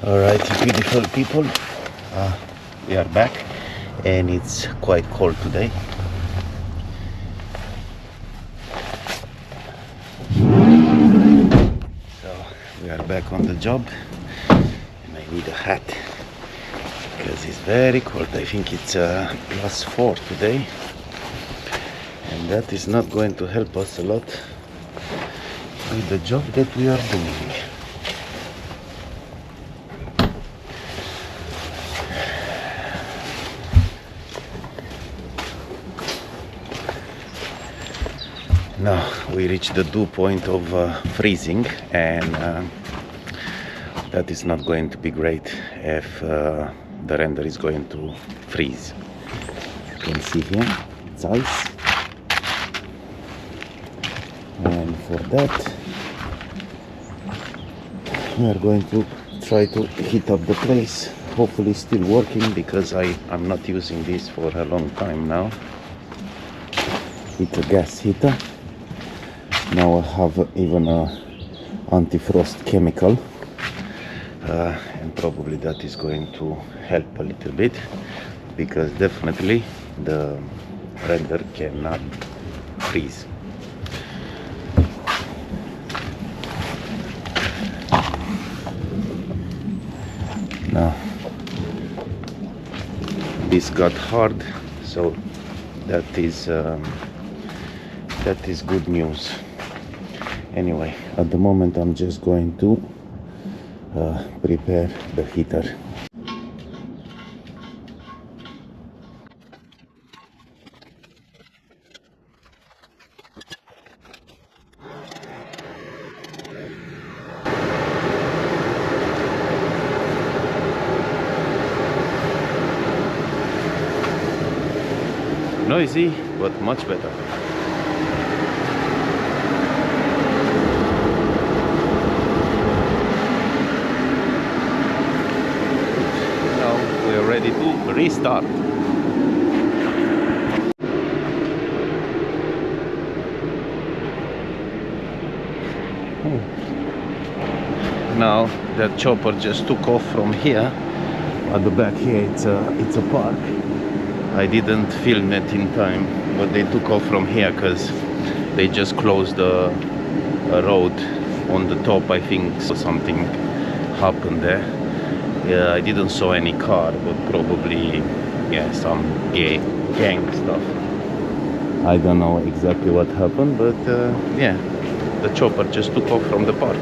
Alright, beautiful people, we are back and it's quite cold today. So we are back on the job and I need a hat because it's very cold. I think it's +4 today and that is not going to help us a lot with the job that we are doing. Now we reached the dew point of freezing, and that is not going to be great if the render is going to freeze. You can see here it's ice, and for that we are going to try to heat up the place. Hopefully still working because I'm not using this for a long time now. It's a gas heater. Now I have even a anti-frost chemical, and probably that is going to help a little bit because definitely the render cannot freeze. Now this got hard, so that is good news. Anyway, at the moment I'm just going to prepare the heater. Noisy, but much better. Ready to restart. Now that chopper just took off from here. At the back here it's a park. I didn't film it in time, but they took off from here because they just closed the road on the top. I think so something happened there. Yeah, I didn't saw any car, but probably, yeah, some gang stuff. I don't know exactly what happened, but yeah, the chopper just took off from the park.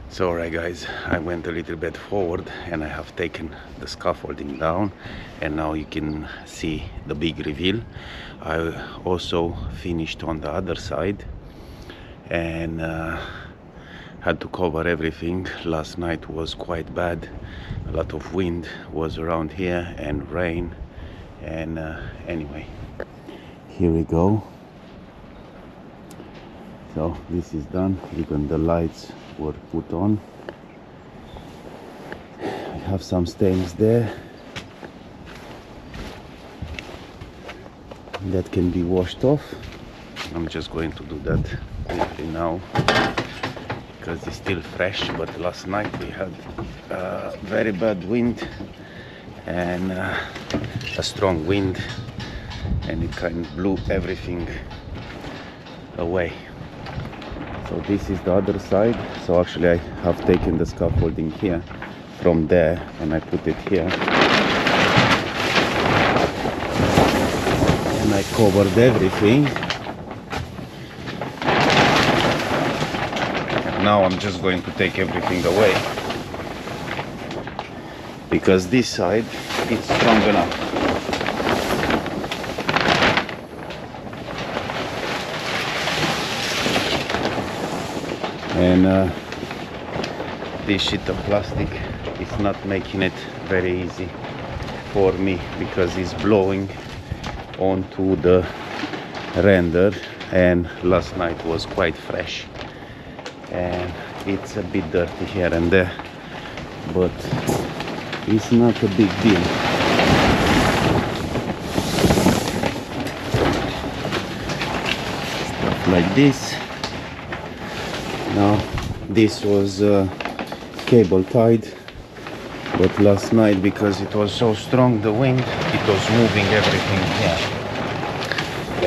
So alright guys, I went a little bit forward and I have taken the scaffolding down, and now you can see the big reveal. I also finished on the other side, and had to cover everything. Last night was quite bad. A lot of wind was around here and rain, and anyway, here we go. So this is done. Even the lights were put on. We have some stains there that can be washed off. I'm just going to do that quickly now because it's still fresh, but last night we had very bad wind and a strong wind, and it kind of blew everything away. So this is the other side. So actually I have taken the scaffolding here from there and I put it here, and I covered everything. Now I'm just going to take everything away because this side is strong enough. And this sheet of plastic is not making it very easy for me because it's blowing onto the render, and last night was quite fresh and it's a bit dirty here and there, but it's not a big deal. Stuff like this. Now this was cable tied, but last night because it was so strong, the wind, it was moving everything here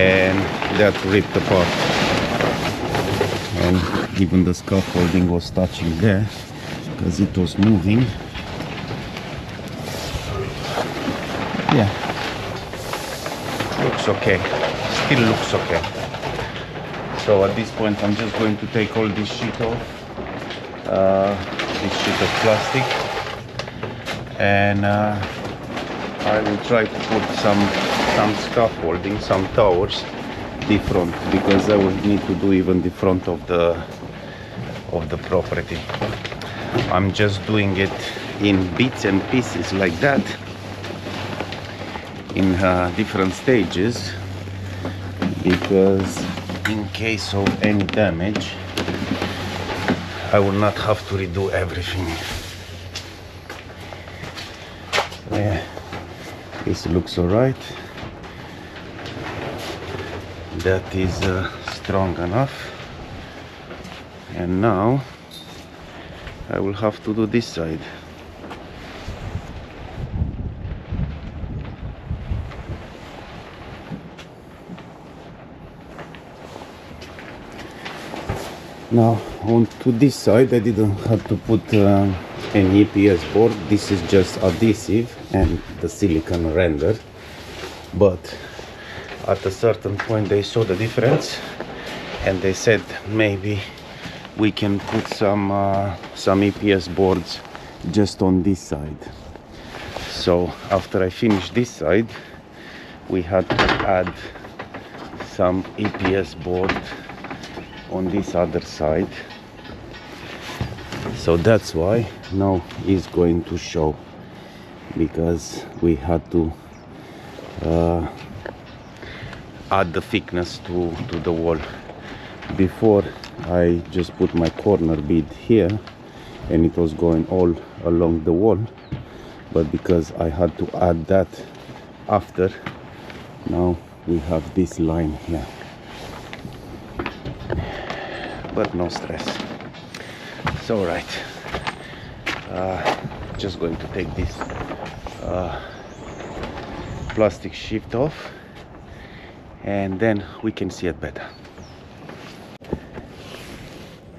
and that ripped apart, and even the scaffolding was touching there because it was moving. Yeah, looks okay, still looks okay. So at this point I'm just going to take all this sheet off, this sheet of plastic, and I will try to put some scaffolding, some towers different, because I will need to do even the front of the property. I'm just doing it in bits and pieces like that, in different stages, because in case of any damage I will not have to redo everything. Yeah, this looks alright. That is strong enough, and now I will have to do this side. Now onto this side I didn't have to put any EPS board. This is just adhesive and the silicone render, but at a certain point they saw the difference and they said maybe we can put some EPS boards just on this side. So after I finished this side, we had to add some EPS board on this other side. So that's why now it's going to show, because we had to add the thickness to the wall. Before I just put my corner bead here and it was going all along the wall, but because I had to add that after, now we have this line here. But no stress, it's all right. Just going to take this plastic sheet off and then we can see it better.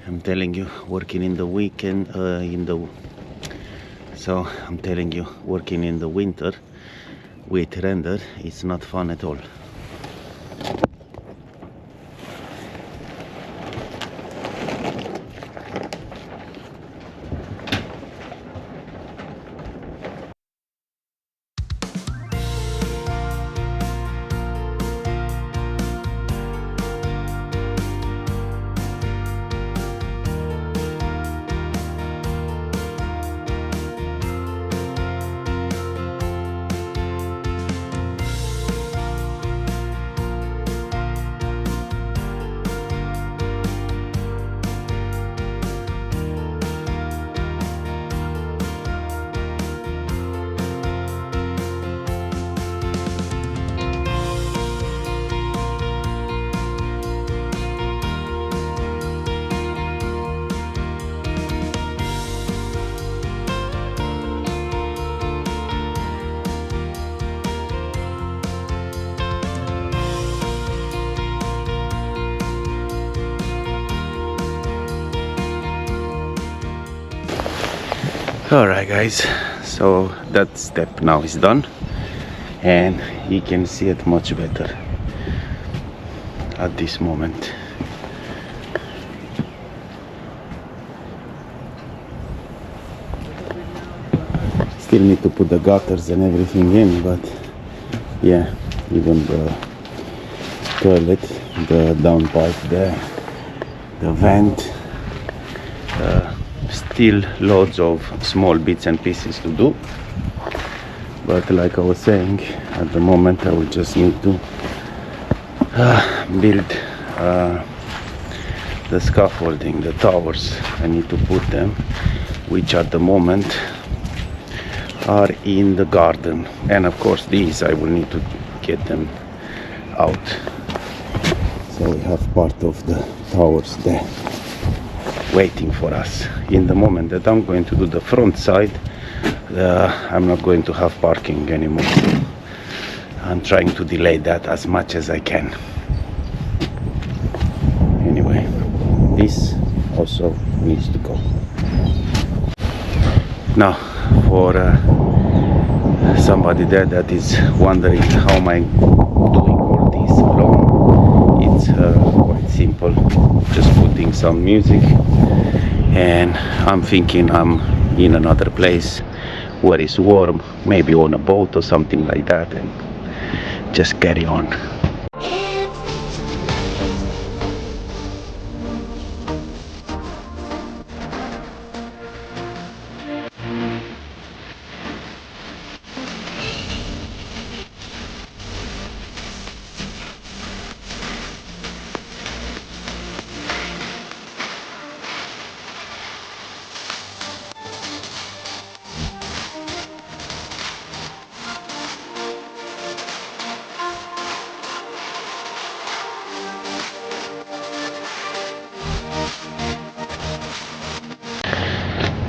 I'm telling you, working in the weekend, I'm telling you, working in the winter with render, it's not fun at all. Alright guys, so that step now is done and you can see it much better at this moment. Still need to put the gutters and everything in, but yeah, even the toilet, the downpipe there, the vent, still loads of small bits and pieces to do. But like I was saying, at the moment I will just need to build the scaffolding, the towers. I need to put them, which at the moment are in the garden, and of course these I will need to get them out. So we have part of the towers there waiting for us. In the moment that I'm going to do the front side, I'm not going to have parking anymore. I'm trying to delay that as much as I can. Anyway, this also needs to go. Now, for somebody there that is wondering how am I doing all this alone, it's quite simple. Just putting some music, and I'm thinking I'm in another place where it's warm, maybe on a boat or something like that, and just carry on.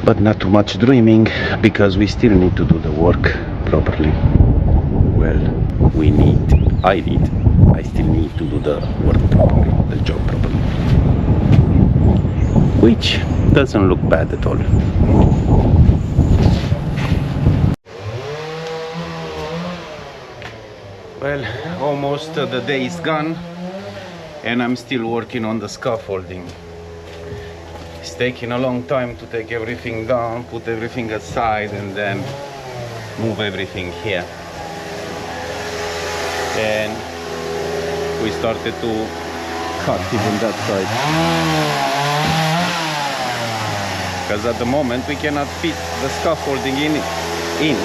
But not too much dreaming, because we still need to do the work properly. Well, I still need to do the work properly, the job properly. Which doesn't look bad at all. Well, almost the day is gone and I'm still working on the scaffolding. It's taking a long time to take everything down, put everything aside, and then move everything here. And we started to cut even that side, because at the moment we cannot fit the scaffolding in. It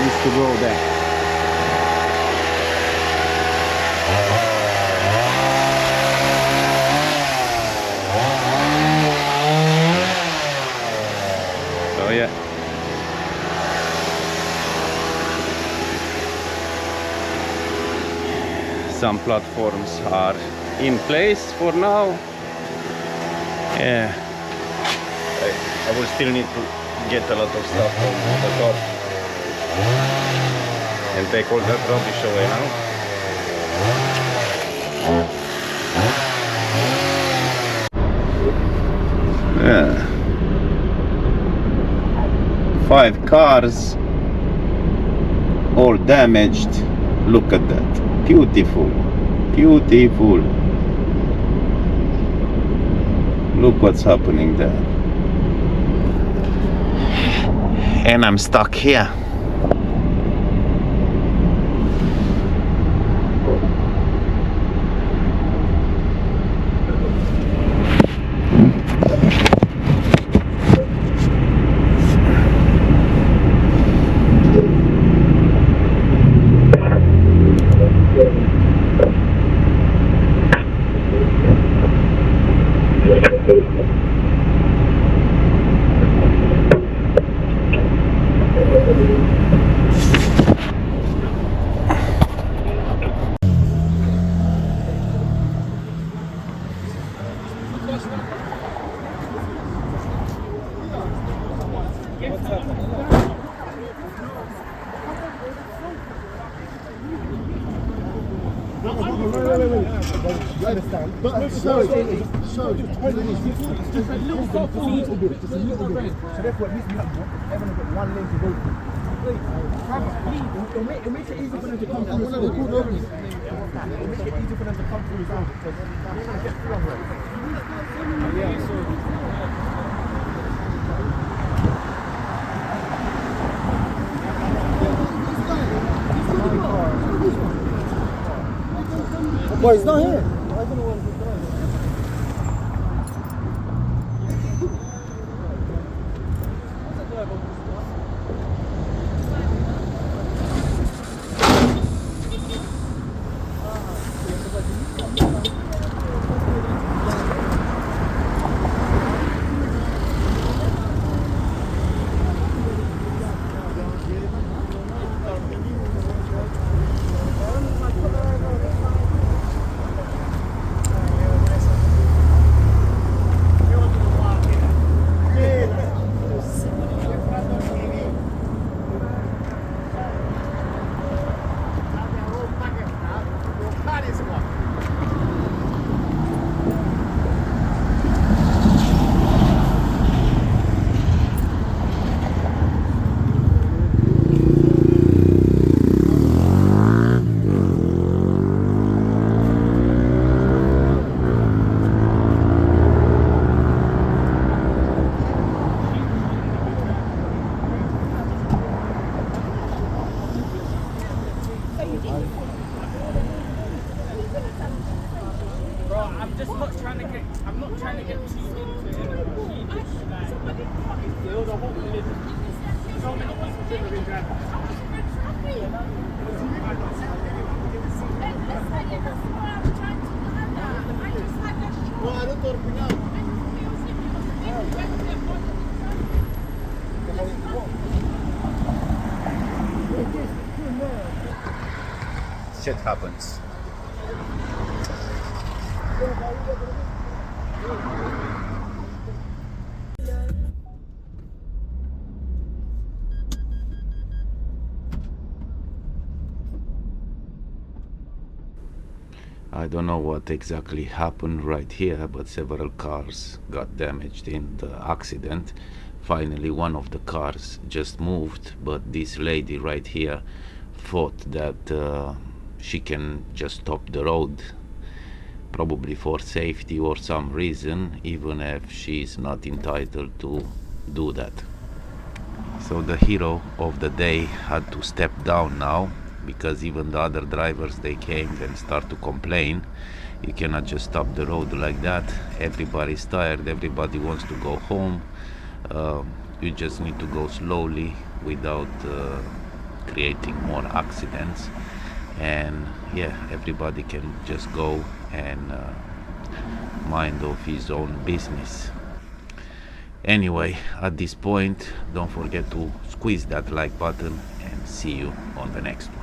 needs to go there. So yeah. Some platforms are in place for now. Yeah, I will still need to get a lot of stuff from the top and take all that rubbish away now. Yeah. 5 cars, all damaged. Look at that. Beautiful. Beautiful. Look what's happening there. And I'm stuck here. You understand? But so just a little bit. Just a little bit. So therefore, it needs to be everyone got one lane to go through. It makes it easy for them to come through. It makes it easy for them to come through as well because they're trying to get through otherwise. Yeah, so. Boy, it's not here. I don't know what it's Shit happens. I don't know what exactly happened right here, but several cars got damaged in the accident. Finally, one of the cars just moved, but this lady right here thought that she can just stop the road, probably for safety or some reason, even if she's not entitled to do that. So the hero of the day had to step down now, because even the other drivers, they came and start to complain. You cannot just stop the road like that. Everybody's tired, everybody wants to go home. You just need to go slowly without creating more accidents, and yeah, everybody can just go and mind of his own business. Anyway, at this point, don't forget to squeeze that like button, and see you on the next one.